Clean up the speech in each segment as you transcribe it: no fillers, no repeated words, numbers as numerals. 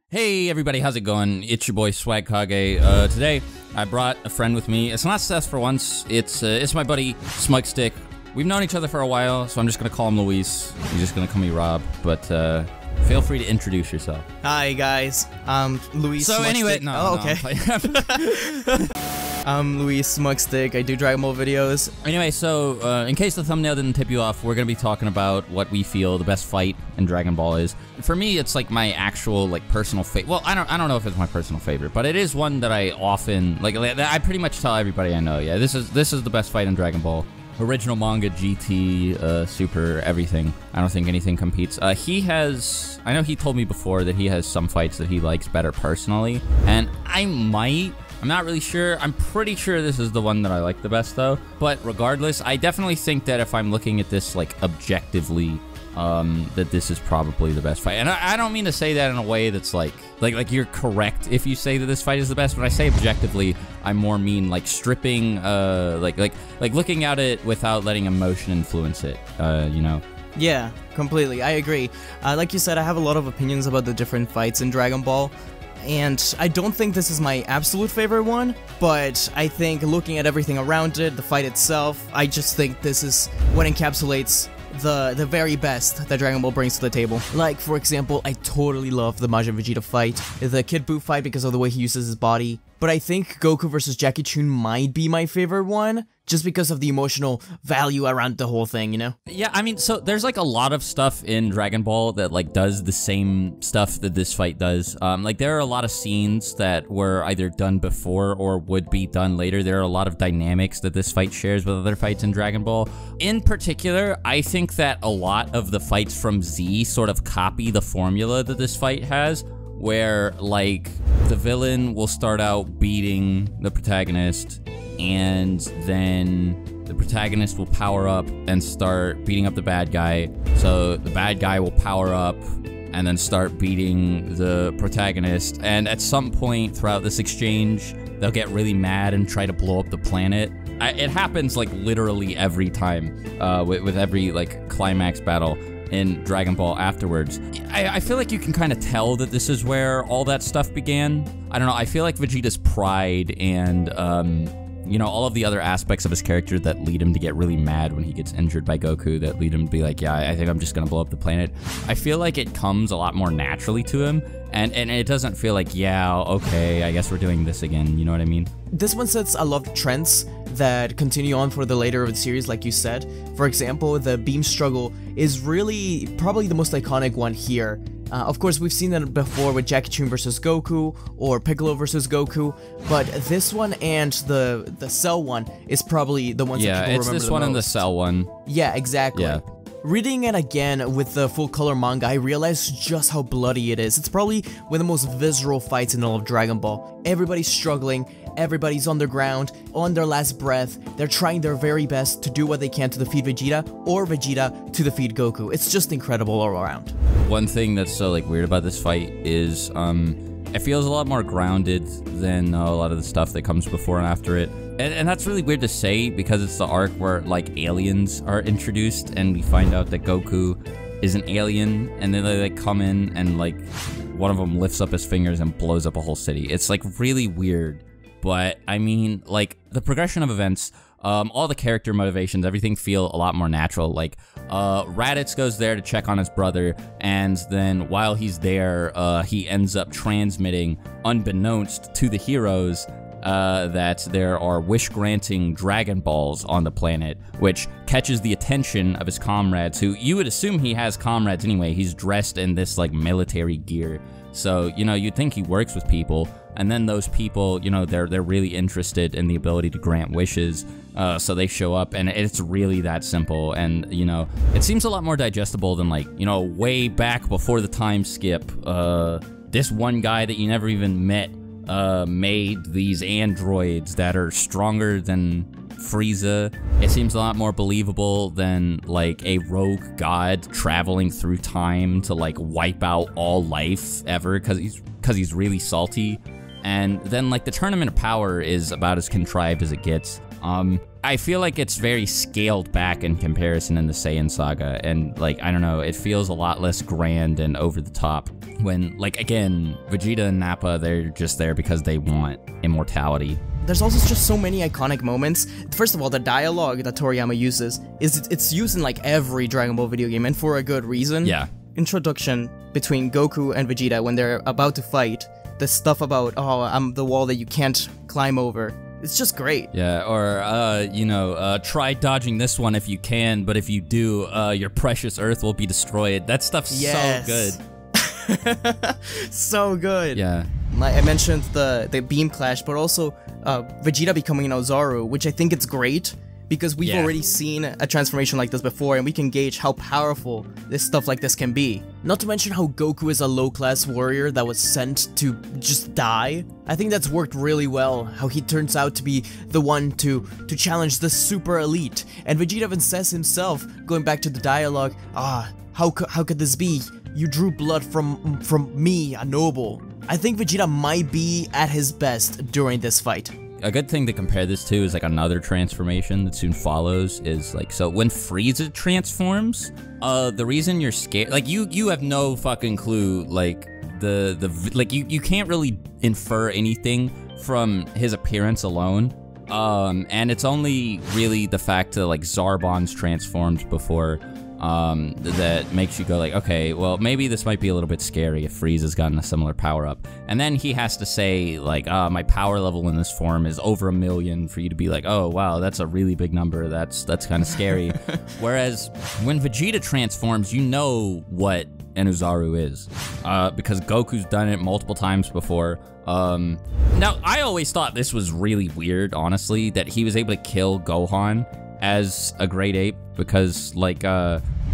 Hey everybody, how's it going? It's your boy Swagkage. Today I brought a friend with me. It's not Seth for once. It's my buddy Swagkage. We've known each other for a while, so I'm just gonna call him Luis. He's just gonna call me Rob. But feel free to introduce yourself. Hi guys, I'm Luis. So anyway, okay. I'm Luis Smugstick. I do Dragon Ball videos. Anyway, so in case the thumbnail didn't tip you off, we're gonna be talking about what we feel the best fight in Dragon Ball is. For me, it's like my actual personal favorite. Well, I don't know if it's my personal favorite, but it is one that I often I pretty much tell everybody I know. Yeah, this is the best fight in Dragon Ball. Original manga, GT, Super, everything. I don't think anything competes. I know he told me before that he has some fights that he likes better personally, and I'm not really sure. I'm pretty sure this is the one that I like the best, though. But regardless, I definitely think that if I'm looking at this, objectively, that this is probably the best fight. And I don't mean to say that in a way that's like you're correct if you say that this fight is the best. When I say objectively, I more mean, stripping, looking at it without letting emotion influence it, you know? Yeah, completely. I agree. Like you said, I have a lot of opinions about the different fights in Dragon Ball. And I don't think this is my absolute favorite one, but I think looking at everything around it, the fight itself, I just think this is what encapsulates the very best that Dragon Ball brings to the table. Like, for example, I totally love the Majin Vegeta fight, the Kid Buu fight because of the way he uses his body, but I think Goku versus Jackie Chun might be my favorite one, just because of the emotional value around the whole thing, you know? Yeah, I mean, so there's a lot of stuff in Dragon Ball that does the same stuff that this fight does. There are a lot of scenes that were either done before or would be done later. There are a lot of dynamics that this fight shares with other fights in Dragon Ball. In particular, I think that a lot of the fights from Z sort of copy the formula that this fight has, where, the villain will start out beating the protagonist, and then the protagonist will power up and start beating up the bad guy. So the bad guy will power up and then start beating the protagonist. And at some point throughout this exchange, they'll get really mad and try to blow up the planet. It happens literally every time with every climax battle in Dragon Ball afterwards. I feel like you can kind of tell that this is where all that stuff began. I don't know, I feel like Vegeta's pride and all of the other aspects of his character that lead him to get really mad when he gets injured by Goku, that lead him to be like, yeah, I think I'm just gonna blow up the planet. I feel like it comes a lot more naturally to him, and it doesn't feel like, yeah, okay, I guess we're doing this again, you know what I mean? This one sets a lot of trends that continue on for the later of the series, like you said. For example, the beam struggle is really probably the most iconic one here. Of course, we've seen that before with Jackie Chun versus Goku, or Piccolo versus Goku, but this one and the Cell one is probably the ones that people remember the most. Yeah, it's this one and the Cell one. Yeah, exactly. Yeah. Reading it again with the full color manga, I realized just how bloody it is. It's probably one of the most visceral fights in all of Dragon Ball. Everybody's struggling, everybody's on the ground, on their last breath. They're trying their very best to do what they can to defeat Vegeta, or Vegeta to defeat Goku. It's just incredible all around. One thing that's so weird about this fight is it feels a lot more grounded than a lot of the stuff that comes before and after it. And that's really weird to say because it's the arc where aliens are introduced and we find out that Goku is an alien, and then they come in and one of them lifts up his fingers and blows up a whole city. It's really weird, but I mean the progression of events, all the character motivations, everything feel a lot more natural. Raditz goes there to check on his brother, and then while he's there, he ends up transmitting, unbeknownst to the heroes, that there are wish-granting Dragon Balls on the planet, which catches the attention of his comrades, who you would assume he has comrades anyway. He's dressed in this military gear, so you'd think he works with people. And then those people, they're really interested in the ability to grant wishes, so they show up, and it's really that simple. And, it seems a lot more digestible than, way back before the time skip, this one guy that you never even met, made these androids that are stronger than Frieza. It seems a lot more believable than, a rogue god traveling through time to, wipe out all life ever, because he's really salty. And then, the Tournament of Power is about as contrived as it gets. I feel like it's very scaled back in comparison in the Saiyan saga, and like, I don't know, it feels a lot less grand and over the top when, like, again, Vegeta and Nappa, they're just there because they want immortality. There's also just so many iconic moments. First of all, the dialogue that Toriyama uses it's used in like every Dragon Ball video game, and for a good reason. Yeah. Introduction between Goku and Vegeta when they're about to fight. The stuff about, oh, I'm the wall that you can't climb over. It's just great. Yeah, or, you know, try dodging this one if you can, but if you do, your precious Earth will be destroyed. That stuff's so good. So good. Yeah. I mentioned the beam clash, but also Vegeta becoming an Ozaru, which I think it's great because we've already seen a transformation like this before, and we can gauge how powerful this stuff like this can be. Not to mention how Goku is a low-class warrior that was sent to just die. I think that's worked really well, how he turns out to be the one to challenge the super elite. And Vegeta even says himself, going back to the dialogue, how could this be? You drew blood from me, a noble. I think Vegeta might be at his best during this fight. A good thing to compare this to is like another transformation that soon follows is like, so when Frieza transforms, the reason you're scared, like you have no fucking clue, like you can't really infer anything from his appearance alone. And it's only really the fact that like Zarbon's transformed before that makes you go like, okay, well, maybe this might be a little bit scary if Frieza's gotten a similar power-up. And then he has to say, like, my power level in this form is over 1 million for you to be like, oh, wow, that's a really big number, that's kind of scary. Whereas, when Vegeta transforms, you know what an Ozaru is, because Goku's done it multiple times before. Now, I always thought this was really weird, honestly, that he was able to kill Gohan as a great ape, because like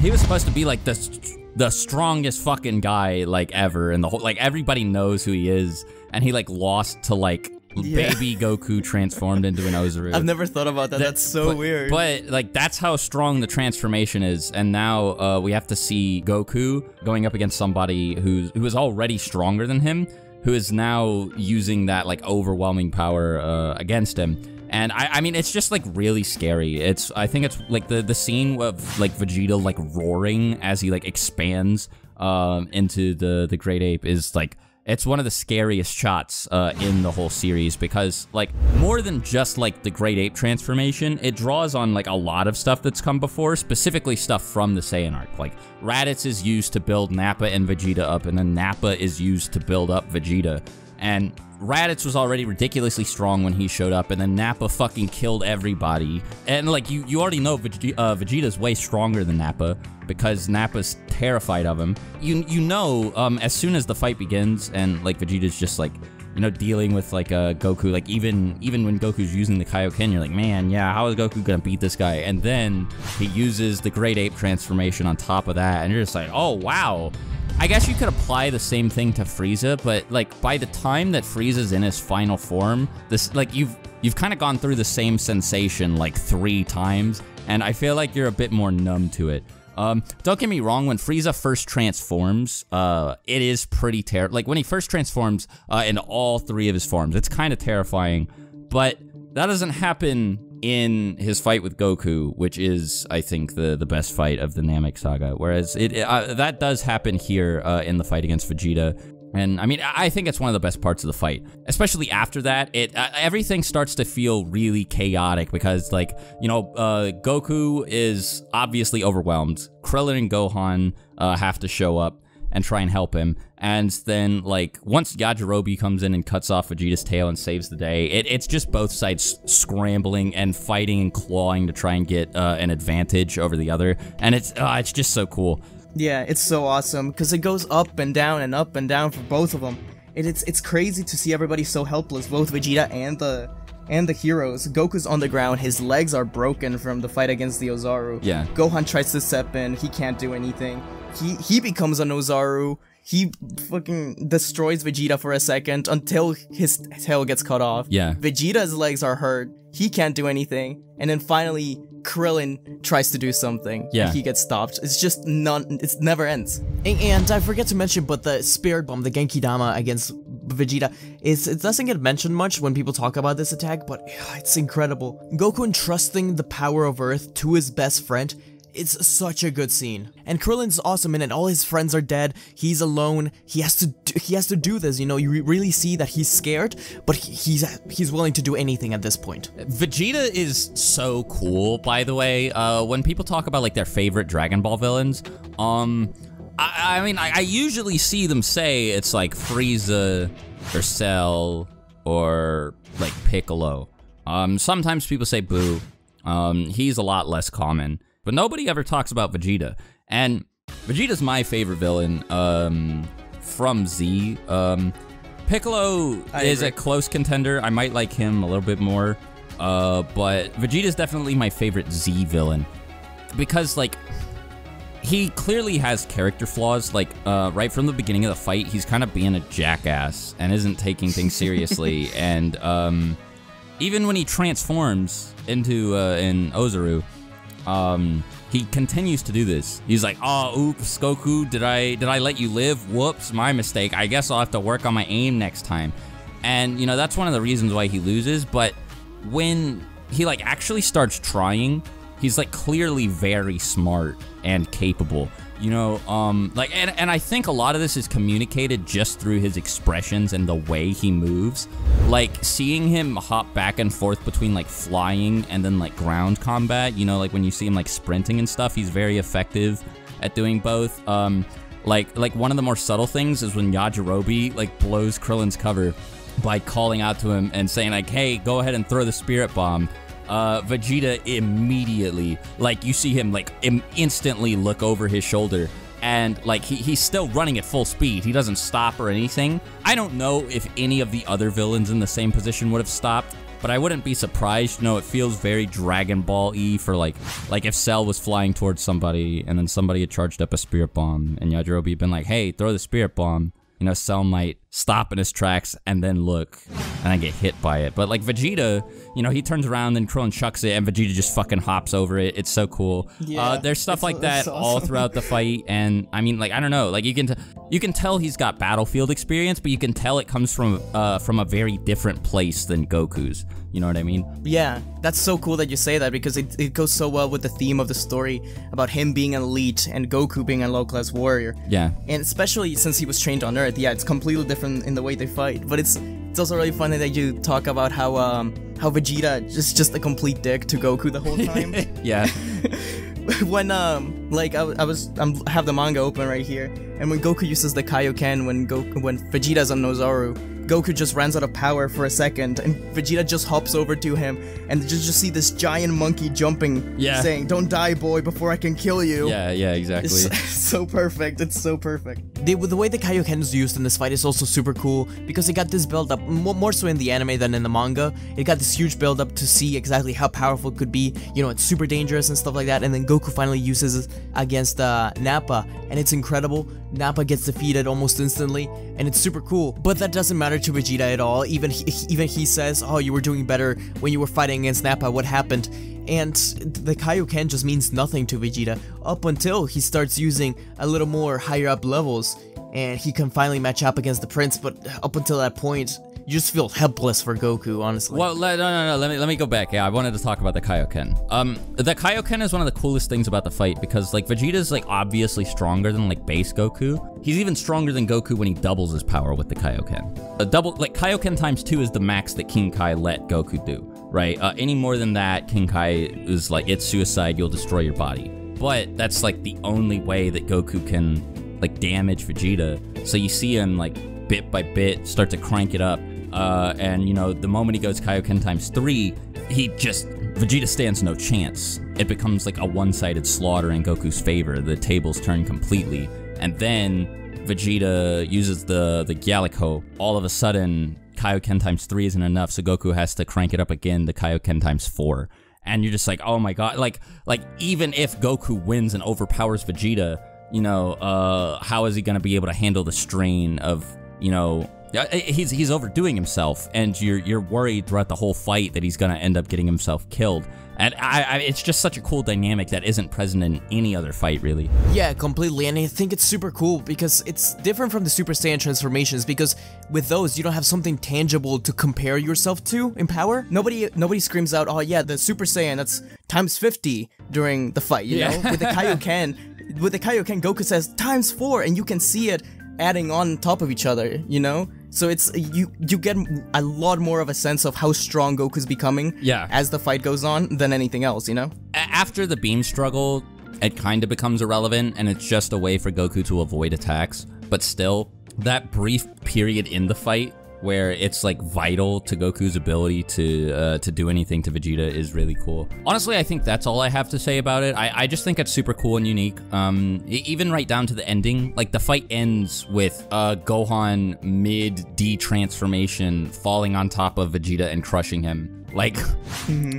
he was supposed to be like the strongest fucking guy like ever, and the whole, like, everybody knows who he is, and he like lost to like baby Goku transformed into an Ozaru. I've never thought about that. That's so weird. But like, that's how strong the transformation is, and now we have to see Goku going up against somebody who is already stronger than him, who is now using that like overwhelming power against him. And I mean, it's just like really scary. I think it's like the scene of like Vegeta like roaring as he like expands into the Great Ape is like, it's one of the scariest shots in the whole series, because like more than just like the Great Ape transformation, it draws on like a lot of stuff that's come before, specifically stuff from the Saiyan arc. Like Raditz is used to build Nappa and Vegeta up, and then Nappa is used to build up Vegeta. And Raditz was already ridiculously strong when he showed up, and then Nappa fucking killed everybody. And like, you already know Vegeta's way stronger than Nappa, because Nappa's terrified of him. You know, as soon as the fight begins, and like Vegeta's just like, you know, dealing with like Goku, like even when Goku's using the Kaioken, you're like, man, yeah, how is Goku gonna beat this guy? And then he uses the Great Ape transformation on top of that, and you're just like, oh wow. I guess you could apply the same thing to Frieza, but like by the time that Frieza's in his final form, this like you've kind of gone through the same sensation like 3 times, and I feel like you're a bit more numb to it. Don't get me wrong, when Frieza first transforms, it is pretty like when he first transforms in all 3 of his forms, it's kind of terrifying, but that doesn't happen in his fight with Goku, which is, I think, the best fight of the Namek saga, whereas that does happen here in the fight against Vegeta. And I mean, I think it's one of the best parts of the fight, especially after that. Everything starts to feel really chaotic because, like, you know, Goku is obviously overwhelmed. Krillin and Gohan have to show up and try and help him. And then, like, once Yajirobe comes in and cuts off Vegeta's tail and saves the day, it's just both sides scrambling and fighting and clawing to try and get an advantage over the other. And it's just so cool. Yeah, it's so awesome, because it goes up and down for both of them. It's crazy to see everybody so helpless, both Vegeta and the heroes. Goku's on the ground, his legs are broken from the fight against the Ozaru. Yeah. Gohan tries to step in, he can't do anything. He becomes an Ozaru, he fucking destroys Vegeta for a second until his tail gets cut off. Yeah. Vegeta's legs are hurt, he can't do anything, and then finally Krillin tries to do something. Yeah. And he gets stopped. It's just it never ends. And I forget to mention, but the Spirit Bomb, the Genki Dama against Vegeta, it doesn't get mentioned much when people talk about this attack, but it's incredible. Goku entrusting the power of Earth to his best friend. It's such a good scene. And Krillin's awesome in it. All his friends are dead. He's alone. He has to do this, you know. You really see that he's scared, but he's willing to do anything at this point. Vegeta is so cool, by the way. When people talk about like their favorite Dragon Ball villains, I mean, I usually see them say it's like Frieza or Cell or like Piccolo. Sometimes people say Boo. He's a lot less common. But nobody ever talks about Vegeta, and Vegeta's my favorite villain from Z. Piccolo is a close contender. I might like him a little bit more, but Vegeta's definitely my favorite Z villain because, like, he clearly has character flaws. Like, right from the beginning of the fight, he's kind of being a jackass and isn't taking things seriously, and even when he transforms into in Ozaru. He continues to do this. He's like, oh, oops, Goku, did I let you live? Whoops, my mistake. I guess I'll have to work on my aim next time. And, you know, that's one of the reasons why he loses, but when he, like, actually starts trying, he's, like, clearly very smart and capable. You know, like, and I think a lot of this is communicated just through his expressions and the way he moves. Like, seeing him hop back and forth between, like, flying and then, like, ground combat, you know, like, when you see him, like, sprinting and stuff, he's very effective at doing both. Like one of the more subtle things is when Yajirobe, like, blows Krillin's cover by calling out to him and saying, like, hey, go ahead and throw the Spirit Bomb. Vegeta immediately, like, you see him, like, instantly look over his shoulder, and, like, he's still running at full speed. He doesn't stop or anything. I don't know if any of the other villains in the same position would have stopped, but I wouldn't be surprised. You know, it feels very Dragon Ball-y for, like if Cell was flying towards somebody, and then somebody had charged up a Spirit Bomb, and Yajirobe had been like, hey, throw the Spirit Bomb. You know, Cell might stop in his tracks and then look and then get hit by it. But like Vegeta, you know, he turns around and Krillin chucks it and Vegeta just fucking hops over it. It's so cool. Yeah, there's stuff like that awesome. All throughout the fight. And I mean, like, I don't know, like you can tell he's got battlefield experience, but you can tell it comes from a very different place than Goku's. You know what I mean? Yeah, that's so cool that you say that because it goes so well with the theme of the story about him being an elite and Goku being a low-class warrior. Yeah. And especially since he was trained on Earth, yeah, it's completely different in the way they fight. But it's also really funny that you talk about how Vegeta is just a complete dick to Goku the whole time. Yeah. When like I have the manga open right here, and when Goku uses the Kaioken when Vegeta's on Ozaru, Goku just runs out of power for a second, and Vegeta just hops over to him, and just see this giant monkey jumping, saying, "Don't die, boy, before I can kill you." Yeah, exactly. It's so perfect. It's so perfect. The way the Kaioken is used in this fight is also super cool because it got this build up, more so in the anime than in the manga. It got this huge build up to see exactly how powerful it could be. You know, it's super dangerous and stuff like that. And then Goku finally uses it against Nappa, and it's incredible. Nappa gets defeated almost instantly, and it's super cool. But that doesn't matter to Vegeta at all. Even he says, "Oh, you were doing better when you were fighting against Nappa. What happened?" And the Kaioken just means nothing to Vegeta up until he starts using a little more higher up levels, and he can finally match up against the Prince. But up until that point, you just feel helpless for Goku, honestly. Well, no. Let me go back. Yeah, I wanted to talk about the Kaioken. The Kaioken is one of the coolest things about the fight because, like, Vegeta's, like, obviously stronger than, like, base Goku. He's even stronger than Goku when he doubles his power with the Kaioken. Kaioken times 2 is the max that King Kai let Goku do, right? Any more than that, King Kai is like, it's suicide, you'll destroy your body. But that's, like, the only way that Goku can, like, damage Vegeta. So you see him, like, bit by bit start to crank it up. And, you know, the moment he goes Kaioken times 3, Vegeta stands no chance. It becomes like a one-sided slaughter in Goku's favor. The tables turn completely. And then Vegeta uses the Gyalico. All of a sudden, Kaioken times 3 isn't enough, so Goku has to crank it up again to Kaioken times 4. And you're just like, oh my god, like even if Goku wins and overpowers Vegeta, you know, how is he gonna be able to handle the strain of, you know, Yeah, he's overdoing himself, and you're worried throughout the whole fight that he's gonna end up getting himself killed. And it's just such a cool dynamic that isn't present in any other fight, really. Yeah, completely, and I think it's super cool because it's different from the Super Saiyan transformations, because with those, you don't have something tangible to compare yourself to in power. Nobody screams out, oh yeah, the Super Saiyan, that's times 50 during the fight, you know? With the Kaioken, Goku says times 4, and you can see it adding on top of each other, you know? So it's you get a lot more of a sense of how strong Goku's becoming as the fight goes on than anything else, you know? After the beam struggle, it kind of becomes irrelevant, and it's just a way for Goku to avoid attacks. But still, that brief period in the fight where it's like vital to Goku's ability to do anything to Vegeta is really cool. Honestly, I think that's all I have to say about it. I just think it's super cool and unique. Even right down to the ending, like the fight ends with Gohan mid-D-transformation falling on top of Vegeta and crushing him. Like,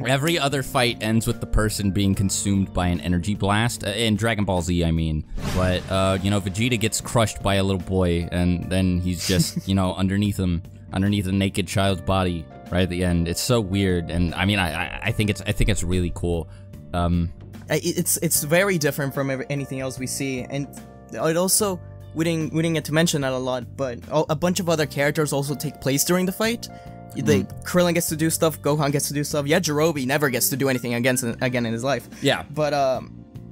every other fight ends with the person being consumed by an energy blast, in Dragon Ball Z, I mean. But, you know, Vegeta gets crushed by a little boy, and then he's just, you know, underneath a naked child's body right at the end. It's so weird, and I mean, I think it's really cool. It's very different from anything else we see, and it also, we didn't get to mention that a lot, but a bunch of other characters also take place during the fight. Krillin gets to do stuff, Gohan gets to do stuff. Yajirobe never gets to do anything again in his life. Yeah. But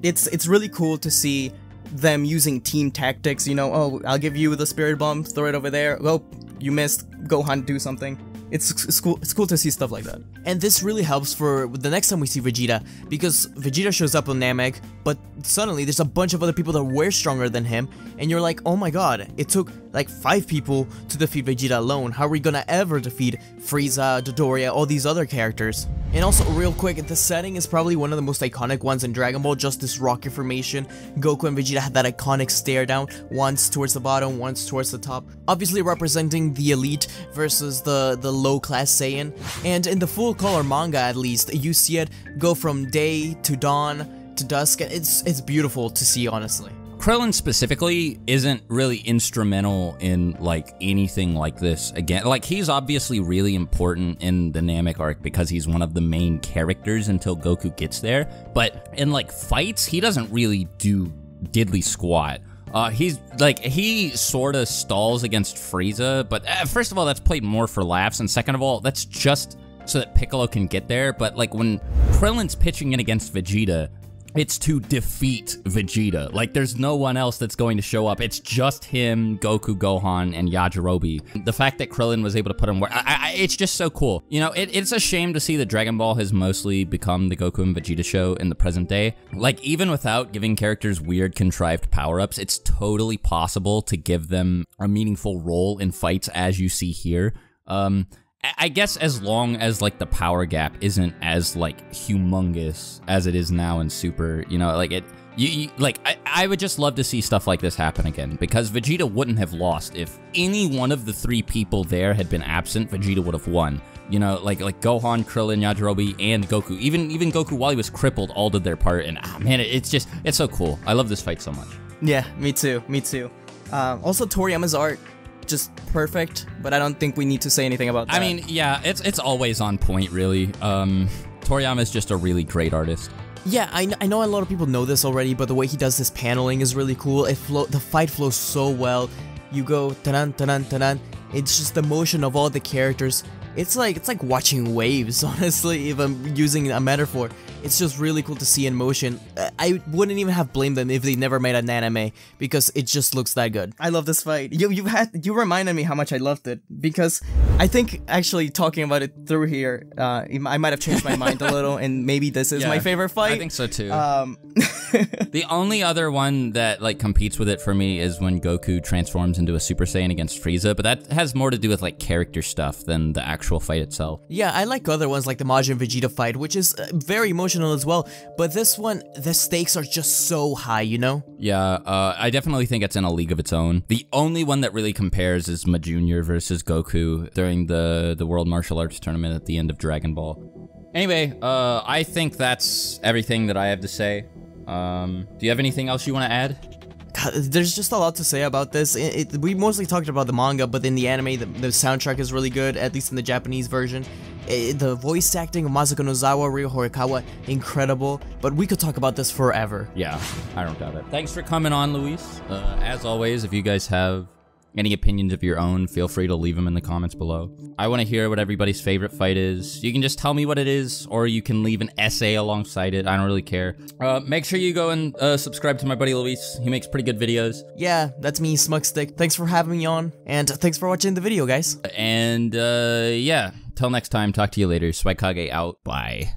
it's really cool to see them using team tactics, you know, oh, I'll give you the Spirit Bomb, throw it over there, oh, you missed, Gohan do something. It's cool to see stuff like that. And this really helps for the next time we see Vegeta, because Vegeta shows up on Namek, but suddenly there's a bunch of other people that were stronger than him, and you're like, oh my god, it took like 5 people to defeat Vegeta alone. How are we gonna ever defeat Frieza, Dodoria, all these other characters? And also, real quick, the setting is probably one of the most iconic ones in Dragon Ball, just this rocket formation. Goku and Vegeta had that iconic stare down, once towards the bottom, once towards the top. Obviously representing the elite versus the low-class Saiyan. And in the full color manga, at least, you see it go from day to dawn to dusk, and it's beautiful to see, honestly. Krillin specifically isn't really instrumental in like anything like this again. Like, he's obviously really important in the Namek arc because he's one of the main characters until Goku gets there, but in like fights, he doesn't really do diddly squat. He sort of stalls against Frieza, but first of all, that's played more for laughs, and second of all, that's just so that Piccolo can get there. But like when Krillin's pitching in against Vegeta, it's to defeat Vegeta. Like, there's no one else that's going to show up. It's just him, Goku, Gohan, and Yajirobe. The fact that Krillin was able to put him where... it's just so cool. You know, it's a shame to see that Dragon Ball has mostly become the Goku and Vegeta show in the present day. Like, even without giving characters weird, contrived power-ups, it's totally possible to give them a meaningful role in fights as you see here. I guess as long as, like, the power gap isn't as, like, humongous as it is now in Super, you know, like, I would just love to see stuff like this happen again, because Vegeta wouldn't have lost. If any one of the 3 people there had been absent, Vegeta would have won. You know, like Gohan, Krillin, Yajirobe, and Goku. Even Goku, while he was crippled, all did their part, and, man, it's so cool. I love this fight so much. Yeah, me too. Also, Toriyama's art, just perfect, but I don't think we need to say anything about that. I mean, yeah, it's always on point, really. Toriyama is just a really great artist. Yeah, I know a lot of people know this already, but the way he does this paneling is really cool. The fight flows so well. You go ta-dan, ta-dan, ta-dan. It's just the motion of all the characters. It's like watching waves, honestly, if I'm using a metaphor. It's just really cool to see in motion. I wouldn't even have blamed them if they never made an anime, because it just looks that good. I love this fight. You reminded me how much I loved it, because I think actually talking about it through here, I might have changed my mind a little, and maybe this is my favorite fight. I think so too. The only other one that like competes with it for me is when Goku transforms into a Super Saiyan against Frieza, but that has more to do with like character stuff than the actual fight itself. Yeah, I like other ones like the Majin Vegeta fight, which is very emotional as well, but this one, the stakes are just so high, you know? Yeah, I definitely think it's in a league of its own. The only one that really compares is Ma Jr. versus Goku during the World Martial Arts Tournament at the end of Dragon Ball. Anyway, I think that's everything that I have to say. Do you have anything else you want to add? God, there's just a lot to say about this. We mostly talked about the manga, but in the anime, the soundtrack is really good, at least in the Japanese version. The voice acting of Masako Nozawa, Ryo Horikawa, incredible. But we could talk about this forever. Yeah, I don't doubt it. Thanks for coming on, Luis. As always, if you guys have any opinions of your own, feel free to leave them in the comments below. I want to hear what everybody's favorite fight is. You can just tell me what it is, or you can leave an essay alongside it. I don't really care. Make sure you go and subscribe to my buddy Luis. He makes pretty good videos. Yeah, that's me, Smugstick. Thanks for having me on, and thanks for watching the video, guys. And, yeah. Till next time, talk to you later. Swagkage out. Bye.